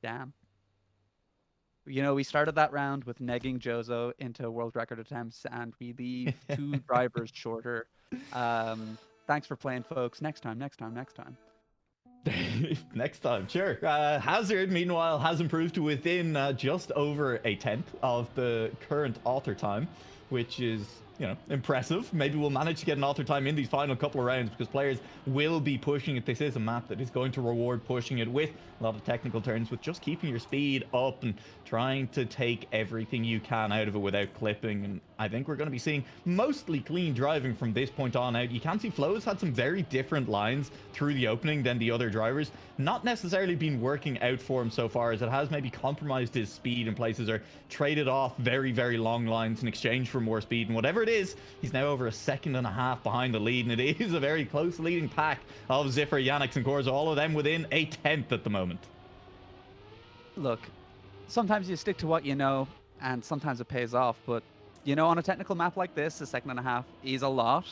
S3: Damn. We started that round with negging Jozo into world record attempts, and we leave 2 drivers shorter. Thanks for playing, folks. Next time.
S4: Next time, sure. Hazard, meanwhile, has improved to within just over a 10th of the current author time, which is, impressive. Maybe we'll manage to get an author time in these final couple of rounds, because players will be pushing it. This is a map that is going to reward pushing it with a lot of technical turns, with just keeping your speed up and trying to take everything you can out of it without clipping. And I think we're going to be seeing mostly clean driving from this point on out. You can see Flo's had some very different lines through the opening than the other drivers. Not necessarily been working out for him so far, as it has maybe compromised his speed in places, or traded off very, very long lines in exchange for more speed. And whatever it is, he's now over 1.5 seconds behind the lead, and it is a very close leading pack of Ziffer, Yannick, and Corzo, all of them within a 10th at the moment.
S3: Look, sometimes you stick to what you know, and sometimes it pays off, but on a technical map like this, 1.5 seconds is a lot,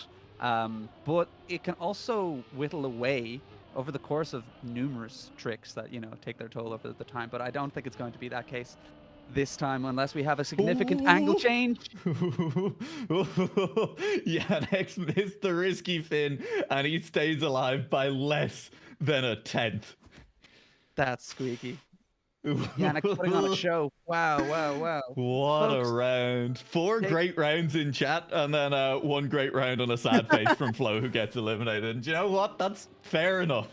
S3: but it can also whittle away over the course of numerous tricks that, take their toll over the time. But I don't think it's going to be that case this time unless we have a significant angle
S4: Ooh.
S3: change.
S4: Yannick's missed the risky fin, and he stays alive by less than a tenth.
S3: That's squeaky. Yannick putting on a show. Wow, wow, wow.
S4: What
S3: Folks,
S4: a round. Four
S3: take-
S4: great rounds in chat, and then one great round on a sad face from Flo, who gets eliminated. And do you know what? That's fair enough.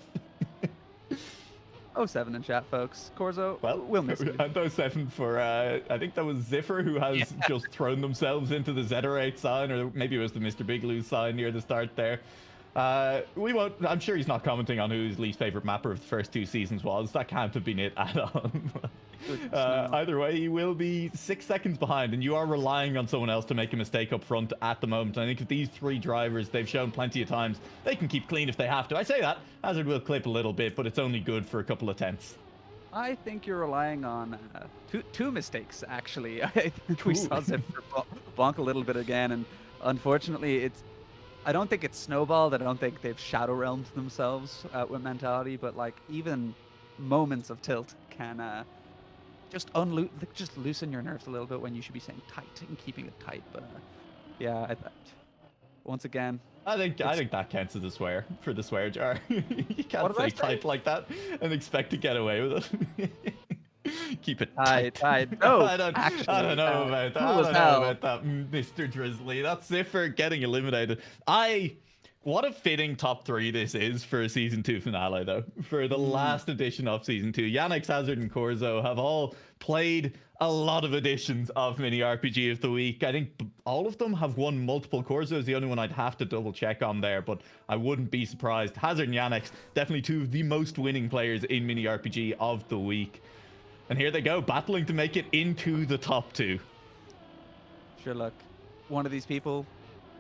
S3: 07 in chat, folks. Corzo,
S4: Well,
S3: we'll miss you.
S4: and those 7 for, I think that was Ziffer, who has just thrown themselves into the Zederate sign, or maybe it was the Mr. Bigloo sign near the start there. We won't, I'm sure he's not commenting on who his least favorite mapper of the first 2 seasons was. That can't have been it at all. Either way, he will be 6 seconds behind, and you are relying on someone else to make a mistake up front at the moment. I think if these 3 drivers, they've shown plenty of times they can keep clean if they have to. I say that, Hazard will clip a little bit, but it's only good for a couple of tenths.
S3: I think you're relying on two mistakes, actually. I think we saw Zipper bonk a little bit again, and unfortunately, I don't think it's snowballed. I don't think they've shadow realmed themselves with mentality, but like even moments of tilt can just loosen your nerves a little bit when you should be saying tight and keeping it tight. But yeah, once again,
S4: I think that counts as a swear for the swear jar. You can't say tight like that and expect to get away with it. Keep it
S3: tight. No,
S4: I don't know about that. I don't know about that, Mr. Drizzly. That's it for getting eliminated. What a fitting top 3 this is for a season 2 finale, though. For the last edition of season 2, Yannick, Hazard, and Corzo have all played a lot of editions of Mini RPG of the Week. I think all of them have won multiple. Corzo is the only one I'd have to double check on there, but I wouldn't be surprised. Hazard and Yannick, definitely 2 of the most winning players in Mini RPG of the Week. And here they go, battling to make it into the top 2.
S3: Sure, look, one of these people,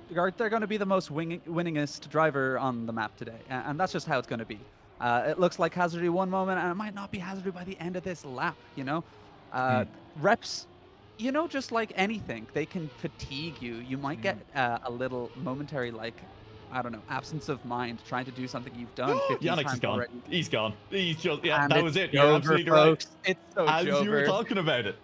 S3: they're going to be the most winningest driver on the map today, and that's just how it's going to be. It looks like Hazardy one moment, and it might not be Hazardy by the end of this lap, Reps, just like anything, they can fatigue you. You might get a little momentary, I don't know, absence of mind trying to do something you've done 15
S4: Yannick
S3: times
S4: is gone.
S3: already.
S4: He's gone. He's just,
S3: And
S4: that
S3: it's
S4: was it. You're
S3: over,
S4: absolutely
S3: folks.
S4: right.
S3: It's so
S4: As you were
S3: Jover.
S4: talking about it,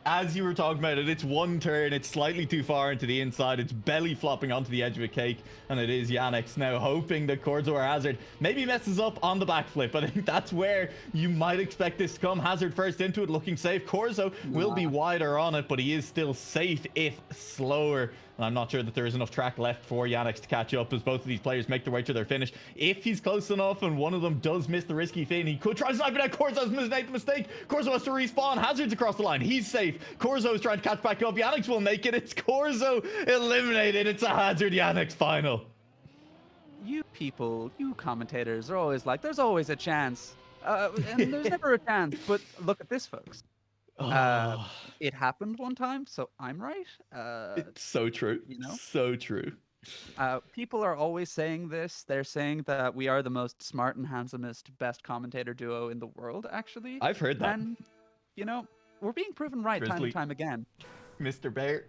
S4: it's one turn, it's slightly too far into the inside, it's belly flopping onto the edge of a cake, and it is Yannick's now hoping that Corzo or Hazard maybe messes up on the backflip. I think that's where you might expect this to come. Hazard first into it, looking safe. Corzo will be wider on it, but he is still safe, if slower. And I'm not sure that there is enough track left for Yannick to catch up as both of these players make their way to their finish. If he's close enough and one of them does miss the risky fin, he could try to snipe it out. Corzo's made the mistake. Corzo has to respawn. Hazard's across the line. He's safe. Corzo is trying to catch back up. Yannick will make it. It's Corzo eliminated. It's a Hazard Yannick final.
S3: You people, you commentators are always like, there's always a chance. And there's never a chance. But look at this, folks. It happened one time, so I'm right.
S4: It's so true. So true.
S3: People are always saying this. They're saying that we are the most smart and handsomest, best commentator duo in the world, actually.
S4: I've heard that.
S3: And, we're being proven right time and time again.
S4: Mr. Bear,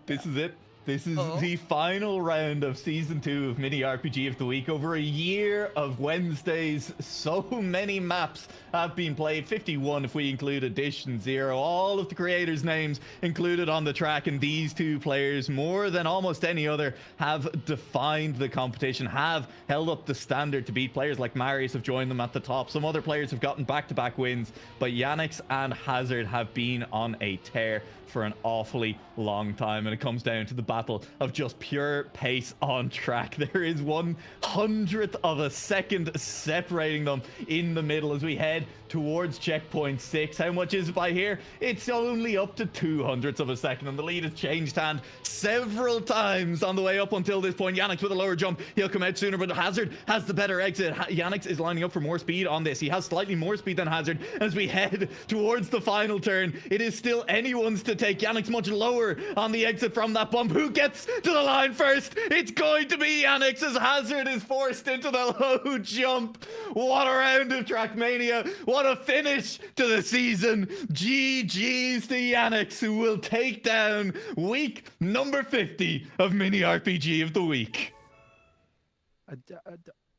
S4: this is it. This is the final round of Season 2 of Mini RPG of the Week. Over a year of Wednesdays, so many maps have been played. 51 if we include Edition 0. All of the creators' names included on the track, and these 2 players, more than almost any other, have defined the competition, have held up the standard to beat. Players like Marius have joined them at the top. Some other players have gotten back-to-back wins, but Yannick and Hazard have been on a tear for an awfully long time, and it comes down to the battle of just pure pace on track. There is 1/100th of a second separating them in the middle as we head towards checkpoint 6. How much is it by here? It's only up to 2/100ths of a second, and the lead has changed hand several times on the way up until this point. Yannick with a lower jump, he'll come out sooner, but Hazard has the better exit. Yannick is lining up for more speed on this. He has slightly more speed than Hazard. As we head towards the final turn, it is still anyone's to take. Yannick's much lower on the exit from that bump. Who gets to the line first? It's going to be Yannick as Hazard is forced into the low jump. What a round of Trackmania. What a finish to the season. GG's to Yannick, who will take down week number 50 of Mini RPG of the Week.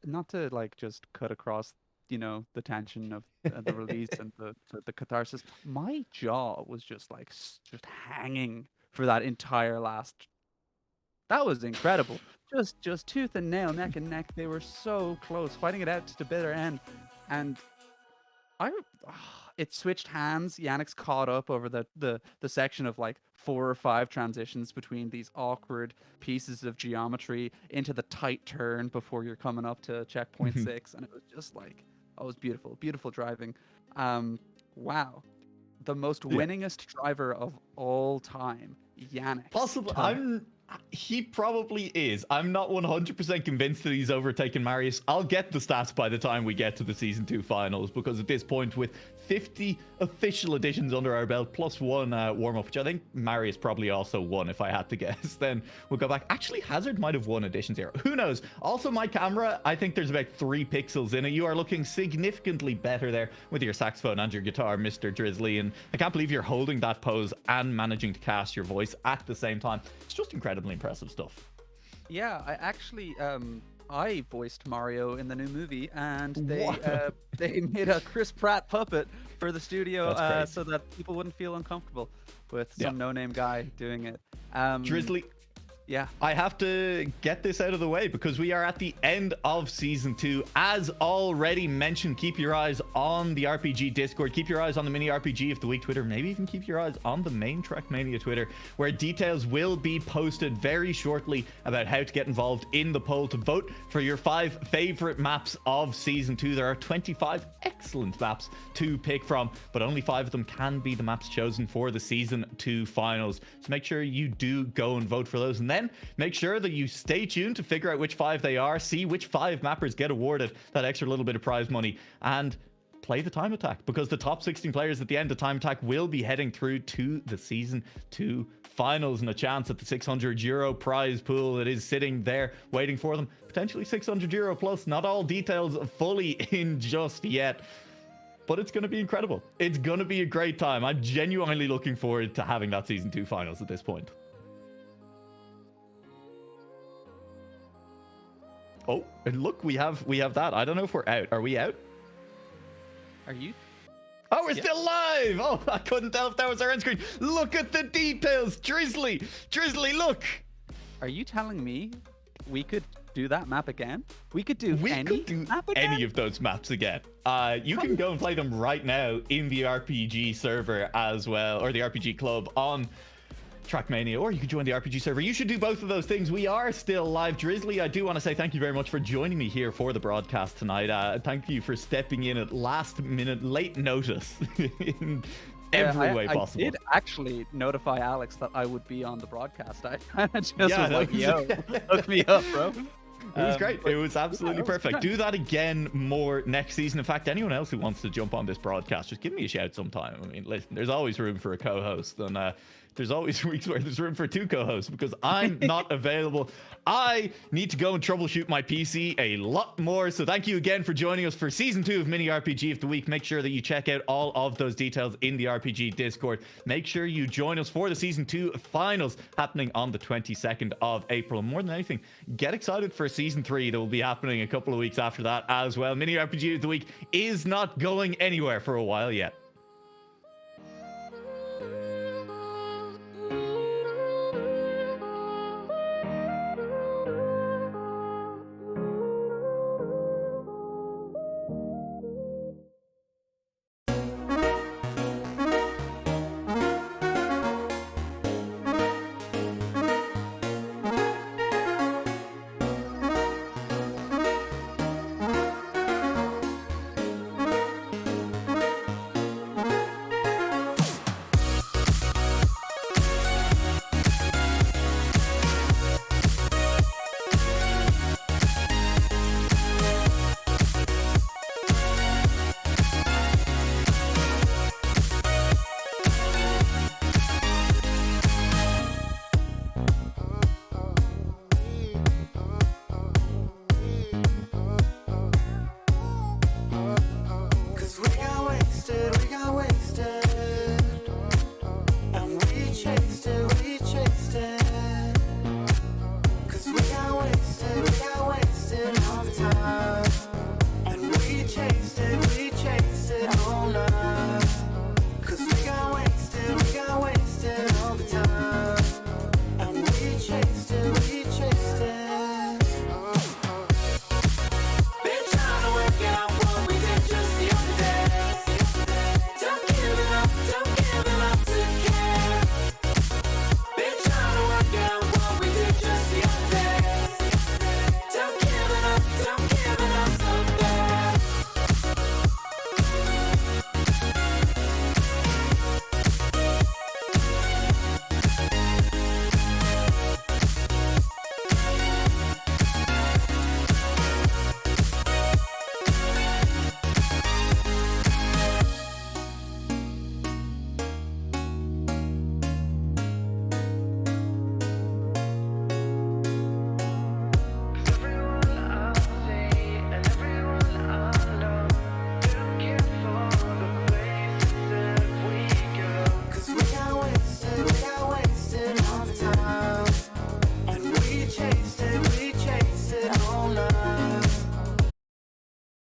S3: Not to just cut across you know, the tension of the release and the catharsis. My jaw was just like just hanging for that entire last. That was incredible. Just tooth and nail, neck and neck. They were so close, fighting it out to the bitter end, and I it switched hands. Yannick's caught up over the section of like 4 or 5 transitions between these awkward pieces of geometry into the tight turn before you're coming up to checkpoint 6, and it was just like, oh, it was beautiful, beautiful driving. Wow, the most
S4: Yeah.
S3: winningest driver of all time, Yannick.
S4: Possible. He probably is. I'm not 100% convinced that he's overtaken Marius. I'll get the stats by the time we get to the Season 2 finals, because at this point, with 50 official editions under our belt, plus 1 warm-up, which I think Marius probably also won, if I had to guess, then we'll go back. Actually, Hazard might have won editions here. Who knows? Also, my camera, I think there's about 3 pixels in it. You are looking significantly better there with your saxophone and your guitar, Mr. Drizzly, and I can't believe you're holding that pose and managing to cast your voice at the same time. It's just incredibly impressive stuff.
S3: Yeah, I actually I voiced Mario in the new movie, and they
S4: What?
S3: they made a Chris Pratt puppet for the studio
S4: That's great.
S3: so that people wouldn't feel uncomfortable with
S4: Yeah.
S3: some no-name guy doing it.
S4: Drizzly,
S3: Yeah.
S4: I have to get this out of the way because we are at the end of Season 2. As already mentioned, keep your eyes on the RPG Discord. Keep your eyes on the Mini RPG of the Week Twitter. Maybe even keep your eyes on the main Trackmania Twitter, where details will be posted very shortly about how to get involved in the poll to vote for your 5 favorite maps of Season 2. There are 25 excellent maps to pick from, but only 5 of them can be the maps chosen for the Season 2 finals. So make sure you do go and vote for those. And then make sure that you stay tuned to figure out which 5 they are, see which 5 mappers get awarded that extra little bit of prize money, and play the Time Attack, because the top 16 players at the end of Time Attack will be heading through to the Season 2 finals and a chance at the €600 prize pool that is sitting there waiting for them. Potentially €600 plus. Not all details fully in just yet, but it's going to be incredible. It's going to be a great time. I'm genuinely looking forward to having that Season 2 finals at this point. Oh, and look, we have that. I don't know if we're out. Are we out?
S3: Are you?
S4: Oh, we're still live! Oh, I couldn't tell if that was our end screen. Look at the details! Drizzly! Drizzly, look!
S3: Are you telling me we could do that map again? We could do
S4: We
S3: any
S4: could do
S3: map again?
S4: any of those maps again. You can go and play them right now in the RPG server as well, or the RPG club on Trackmania, or you could join the RPG server. You should do both of those things. We are still live. Drizzly, I do want to say thank you very much for joining me here for the broadcast tonight. Thank you for stepping in at last minute, late notice in every way possible.
S3: I did actually notify Alex that I would be on the broadcast. I kind of just was
S4: that
S3: like,
S4: was-
S3: yo, hook me up, bro.
S4: It was great.
S3: but
S4: It was absolutely
S3: it was
S4: perfect.
S3: good.
S4: Do that again more next season. In fact, anyone else who wants to jump on this broadcast, just give me a shout sometime. I mean, listen, there's always room for a co-host, and there's always weeks where there's room for 2 co-hosts because I'm not available. I need to go and troubleshoot my PC a lot more. So thank you again for joining us for Season 2 of Mini RPG of the Week. Make sure that you check out all of those details in the RPG Discord. Make sure you join us for the Season 2 finals happening on the 22nd of April. And more than anything, get excited for Season 3 that will be happening a couple of weeks after that as well. Mini RPG of the Week is not going anywhere for a while yet.